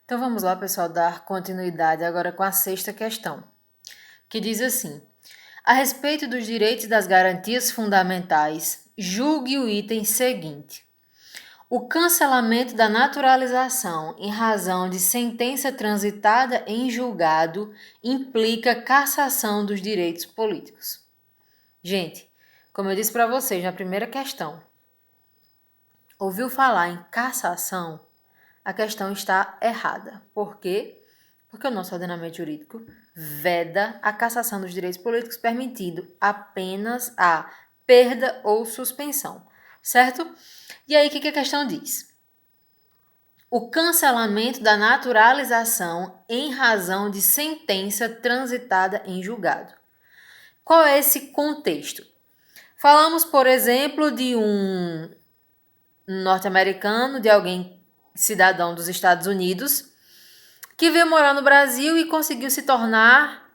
Então vamos lá, pessoal, dar continuidade agora com a sexta questão, que diz assim: a respeito dos direitos e das garantias fundamentais, julgue o item seguinte. O cancelamento da naturalização em razão de sentença transitada em julgado implica cassação dos direitos políticos. Gente, como eu disse para vocês na primeira questão, ouviu falar em cassação? A questão está errada. Por quê? Porque o nosso ordenamento jurídico veda a cassação dos direitos políticos, permitindo apenas a perda ou suspensão, certo? E aí, o que a questão diz? O cancelamento da naturalização em razão de sentença transitada em julgado. Qual é esse contexto? Falamos, por exemplo, de um norte-americano, de alguém cidadão dos Estados Unidos, que veio morar no Brasil e conseguiu se tornar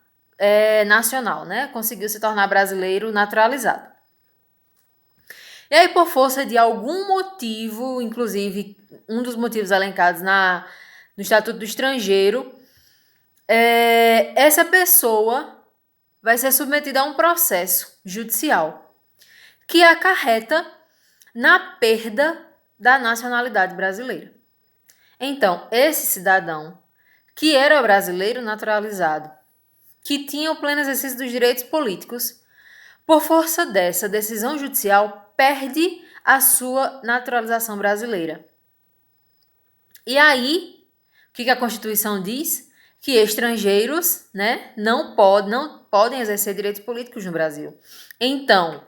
nacional, né? Conseguiu se tornar brasileiro naturalizado. E aí, por força de algum motivo, inclusive um dos motivos elencados no Estatuto do Estrangeiro, essa pessoa vai ser submetida a um processo judicial que acarreta na perda da nacionalidade brasileira. Então, esse cidadão que era brasileiro naturalizado, que tinha o pleno exercício dos direitos políticos, por força dessa decisão judicial, perde a sua naturalização brasileira. E aí, o que a Constituição diz? Que estrangeiros, né, não podem exercer direitos políticos no Brasil. Então,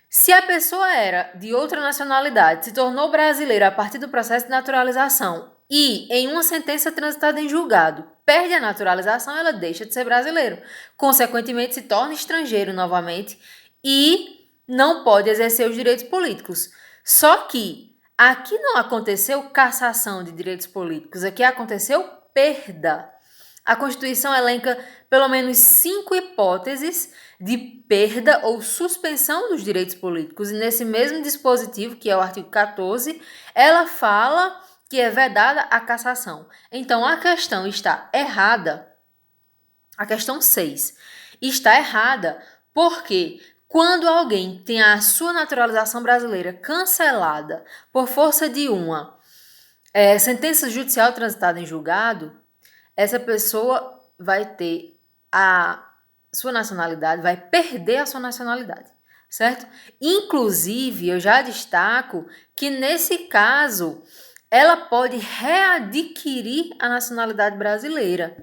se a pessoa era de outra nacionalidade, se tornou brasileira a partir do processo de naturalização e, em uma sentença transitada em julgado, perde a naturalização, ela deixa de ser brasileiro. Consequentemente, se torna estrangeiro novamente e não pode exercer os direitos políticos. Só que aqui não aconteceu cassação de direitos políticos, aqui aconteceu perda. A Constituição elenca pelo menos 5 hipóteses de perda ou suspensão dos direitos políticos. E nesse mesmo dispositivo, que é o artigo 14, ela fala que é vedada a cassação. Então, a questão está errada. A questão 6 está errada porque quando alguém tem a sua naturalização brasileira cancelada por força de uma sentença judicial transitada em julgado, essa pessoa vai ter a sua nacionalidade, vai perder a sua nacionalidade, certo? Inclusive, eu já destaco que nesse caso, ela pode readquirir a nacionalidade brasileira,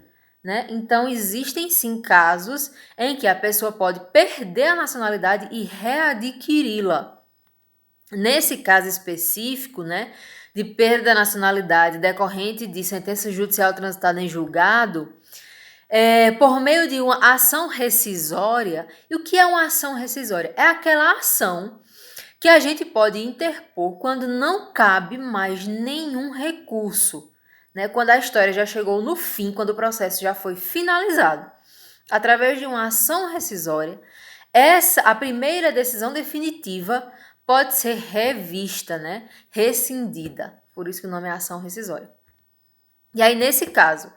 né? Então, existem sim casos em que a pessoa pode perder a nacionalidade e readquiri-la. Nesse caso específico, né, de perda da nacionalidade decorrente de sentença judicial transitada em julgado, por meio de uma ação rescisória. E o que é uma ação rescisória? É aquela ação que a gente pode interpor quando não cabe mais nenhum recurso, né? Quando a história já chegou no fim, quando o processo já foi finalizado. Através de uma ação rescisória, a primeira decisão definitiva pode ser revista, né? Rescindida. Por isso que o nome é ação rescisória. E aí, nesse caso,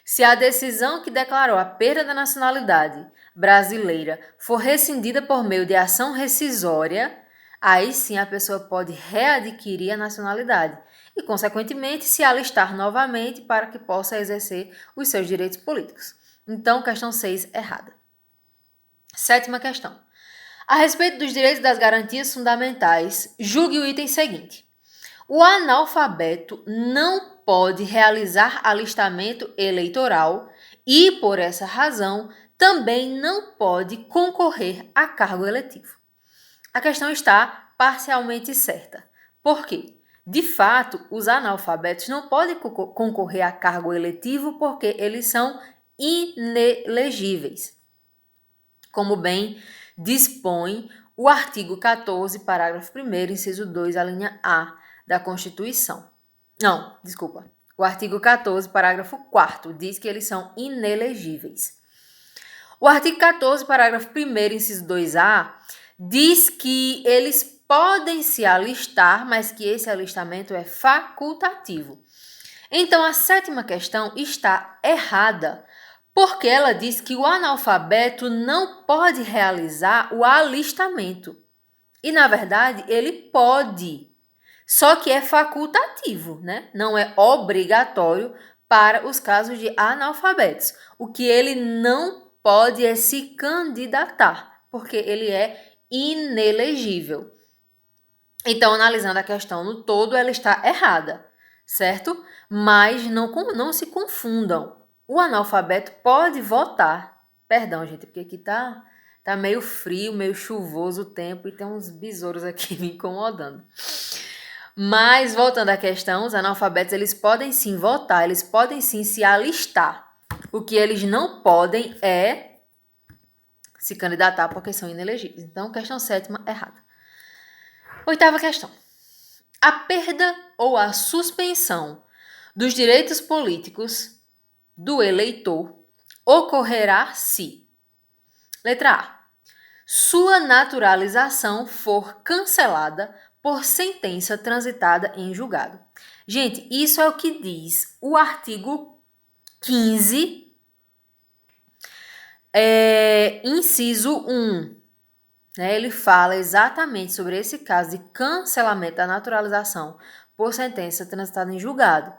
se a decisão que declarou a perda da nacionalidade brasileira for rescindida por meio de ação rescisória, aí sim a pessoa pode readquirir a nacionalidade e, consequentemente, se alistar novamente para que possa exercer os seus direitos políticos. Então, questão 6, errada. Sétima questão. A respeito dos direitos e das garantias fundamentais, julgue o item seguinte. O analfabeto não pode realizar alistamento eleitoral e, por essa razão, também não pode concorrer a cargo eletivo. A questão está parcialmente certa. Por quê? De fato, os analfabetos não podem concorrer a cargo eletivo porque eles são inelegíveis, como bem dispõe o artigo 14, parágrafo 1º, inciso 2, a linha A da Constituição. Não, desculpa. O artigo 14, parágrafo 4º, diz que eles são inelegíveis. O artigo 14, parágrafo 1º, inciso 2A, diz que eles podem se alistar, mas que esse alistamento é facultativo. Então, a sétima questão está errada, porque ela diz que o analfabeto não pode realizar o alistamento. E, na verdade, ele pode, só que é facultativo, né? Não é obrigatório para os casos de analfabetos. O que ele não pode é se candidatar, porque ele é inelegível. Então, analisando a questão no todo, ela está errada, certo? Mas não se confundam. O analfabeto pode votar. Perdão, gente, porque aqui tá meio frio, meio chuvoso o tempo e tem uns besouros aqui me incomodando. Mas, voltando à questão, os analfabetos, eles podem sim votar, eles podem sim se alistar. O que eles não podem é se candidatar porque são inelegíveis. Então, questão sétima, errada. Oitava questão. A perda ou a suspensão dos direitos políticos do eleitor ocorrerá se: letra A, sua naturalização for cancelada por sentença transitada em julgado. Gente, isso é o que diz o artigo 15, inciso 1. Ele fala exatamente sobre esse caso de cancelamento da naturalização por sentença transitada em julgado.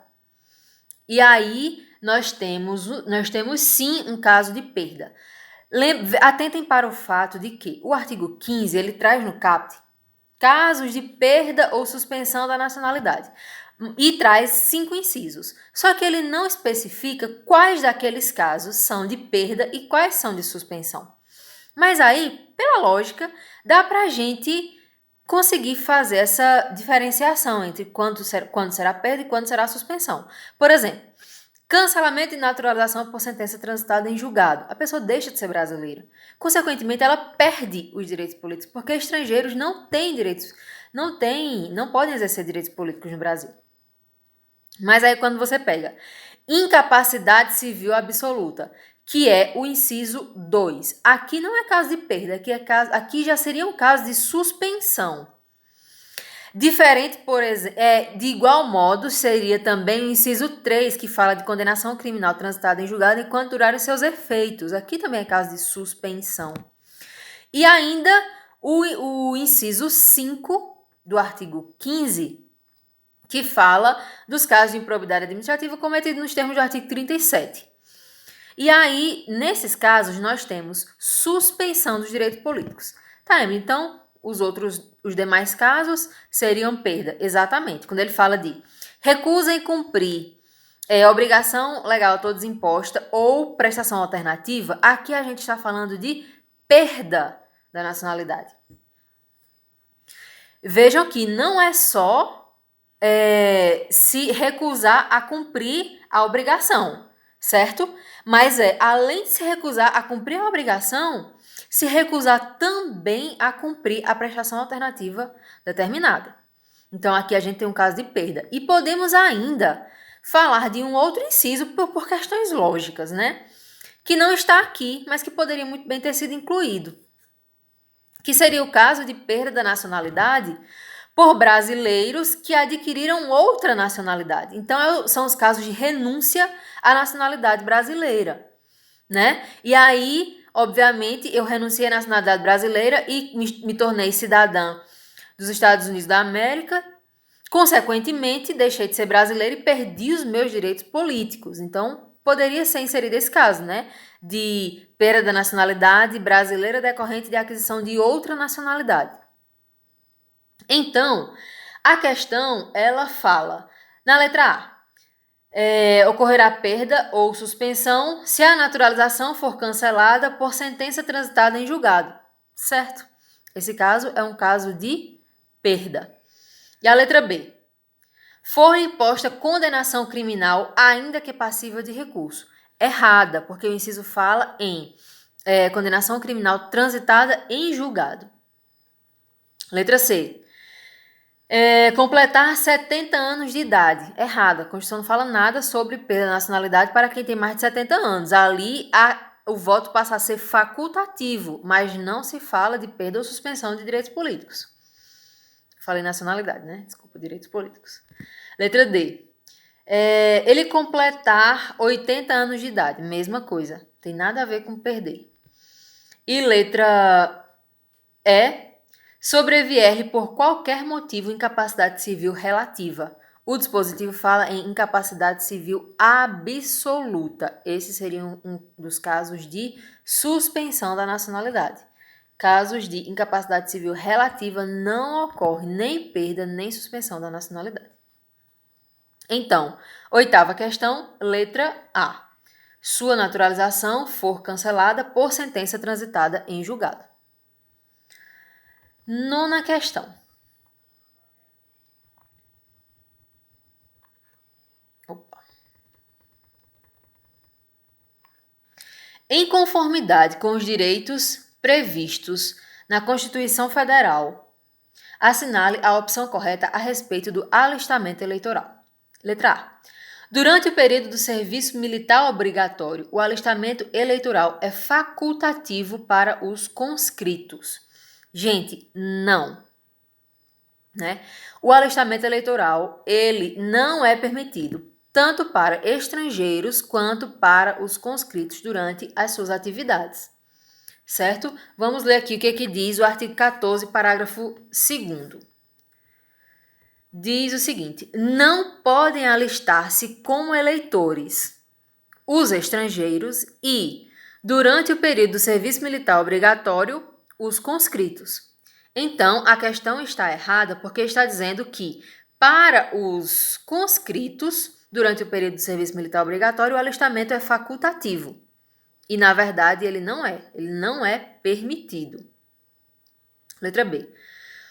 E aí nós temos sim um caso de perda. Atentem para o fato de que o artigo 15 ele traz no caput casos de perda ou suspensão da nacionalidade e traz 5 incisos. Só que ele não especifica quais daqueles casos são de perda e quais são de suspensão. Mas aí, pela lógica, dá para a gente conseguir fazer essa diferenciação entre quando será perda e quando será suspensão. Por exemplo, cancelamento de naturalização por sentença transitada em julgado. A pessoa deixa de ser brasileira. Consequentemente, ela perde os direitos políticos, porque estrangeiros não têm direitos, não podem exercer direitos políticos no Brasil. Mas aí quando você pega incapacidade civil absoluta, que é o inciso 2. Aqui não é caso de perda, aqui já seria um caso de suspensão. Diferente, por exemplo, de igual modo, seria também o inciso 3, que fala de condenação criminal transitada em julgado enquanto durarem seus efeitos. Aqui também é caso de suspensão. E ainda o inciso 5 do artigo 15, que fala dos casos de improbidade administrativa cometidos nos termos do artigo 37. E aí, nesses casos, nós temos suspensão dos direitos políticos. Tá, então, os demais casos seriam perda. Exatamente. Quando ele fala de recusa em cumprir obrigação legal a todos imposta ou prestação alternativa, aqui a gente está falando de perda da nacionalidade. Vejam que não é só se recusar a cumprir a obrigação, certo? Mas além de se recusar a cumprir a obrigação, se recusar também a cumprir a prestação alternativa determinada. Então, aqui a gente tem um caso de perda. E podemos ainda falar de um outro inciso por questões lógicas, né? Que não está aqui, mas que poderia muito bem ter sido incluído. Que seria o caso de perda da nacionalidade por brasileiros que adquiriram outra nacionalidade. Então, são os casos de renúncia à nacionalidade brasileira, né? E aí, obviamente, eu renunciei à nacionalidade brasileira e me tornei cidadã dos Estados Unidos da América. Consequentemente, deixei de ser brasileira e perdi os meus direitos políticos. Então, poderia ser inserido esse caso, né? De perda da nacionalidade brasileira decorrente de aquisição de outra nacionalidade. Então, a questão, ela fala, na letra A, ocorrerá perda ou suspensão se a naturalização for cancelada por sentença transitada em julgado, certo? Esse caso é um caso de perda. E a letra B, for imposta condenação criminal ainda que passível de recurso. Errada, porque o inciso fala em condenação criminal transitada em julgado. Letra C, completar 70 anos de idade. Errada. A Constituição não fala nada sobre perda da nacionalidade para quem tem mais de 70 anos. Ali, o voto passa a ser facultativo, mas não se fala de perda ou suspensão de direitos políticos. Falei nacionalidade, né? Desculpa, direitos políticos. Letra D. Ele completar 80 anos de idade, mesma coisa, tem nada a ver com perder. E letra E, sobrevier-lhe por qualquer motivo incapacidade civil relativa. O dispositivo fala em incapacidade civil absoluta. Esse seria um dos casos de suspensão da nacionalidade. Casos de incapacidade civil relativa não ocorre nem perda nem suspensão da nacionalidade. Então, 8ª questão, letra A. Sua naturalização for cancelada por sentença transitada em julgado. 9ª questão. Em conformidade com os direitos previstos na Constituição Federal, assinale a opção correta a respeito do alistamento eleitoral. Letra A. Durante o período do serviço militar obrigatório, o alistamento eleitoral é facultativo para os conscritos. Gente, não. Né? O alistamento eleitoral, ele não é permitido tanto para estrangeiros quanto para os conscritos durante as suas atividades. Certo? Vamos ler aqui o que diz o artigo 14, parágrafo 2º. Diz o seguinte: não podem alistar-se como eleitores os estrangeiros e, durante o período do serviço militar obrigatório, os conscritos. Então, a questão está errada porque está dizendo que, para os conscritos, durante o período do serviço militar obrigatório, o alistamento é facultativo. E, na verdade, ele não é permitido. Letra B.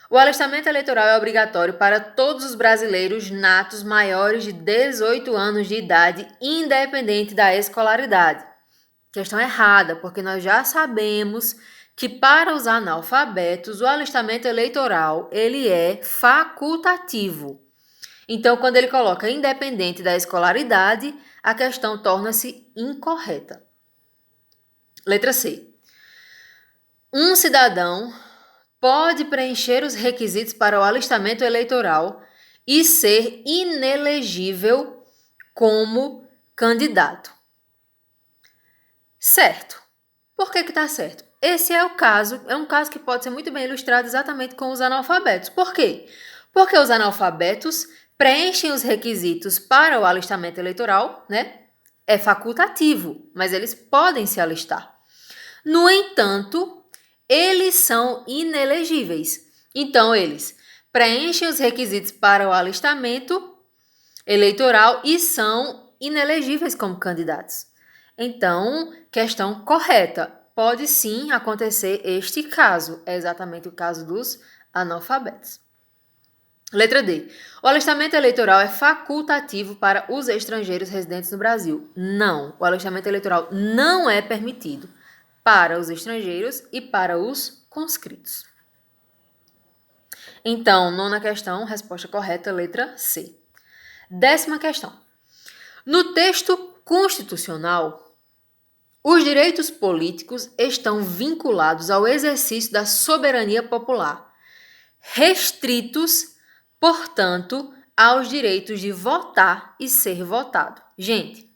O alistamento eleitoral é obrigatório para todos os brasileiros natos maiores de 18 anos de idade, independente da escolaridade. Questão errada, porque nós já sabemos que para os analfabetos o alistamento eleitoral ele é facultativo. Então, quando ele coloca independente da escolaridade, a questão torna-se incorreta. Letra C. Um cidadão pode preencher os requisitos para o alistamento eleitoral e ser inelegível como candidato. Certo. Por que está certo? Esse é um caso que pode ser muito bem ilustrado exatamente com os analfabetos. Por quê? Porque os analfabetos preenchem os requisitos para o alistamento eleitoral, né? É facultativo, mas eles podem se alistar. No entanto, eles são inelegíveis. Então, eles preenchem os requisitos para o alistamento eleitoral e são inelegíveis como candidatos. Então, questão correta. Pode sim acontecer este caso. É exatamente o caso dos analfabetos. Letra D. O alistamento eleitoral é facultativo para os estrangeiros residentes no Brasil. Não. O alistamento eleitoral não é permitido para os estrangeiros e para os conscritos. Então, 9ª questão, resposta correta, letra C. 10ª questão. No texto constitucional, os direitos políticos estão vinculados ao exercício da soberania popular, restritos, portanto, aos direitos de votar e ser votado. Gente,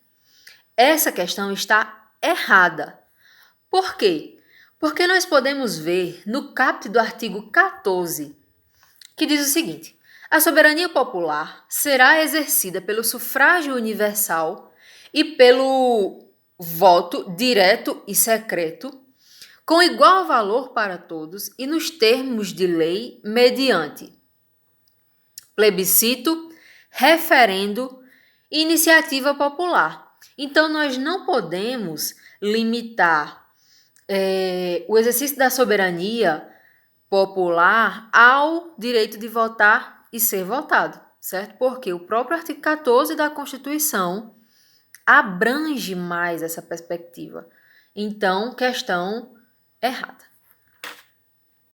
essa questão está errada. Por quê? Porque nós podemos ver no caput do artigo 14, que diz o seguinte: a soberania popular será exercida pelo sufrágio universal e pelo voto direto e secreto, com igual valor para todos e nos termos de lei, mediante plebiscito, referendo e iniciativa popular. Então, nós não podemos limitar o exercício da soberania popular ao direito de votar e ser votado, certo? Porque o próprio artigo 14 da Constituição abrange mais essa perspectiva. Então, questão errada.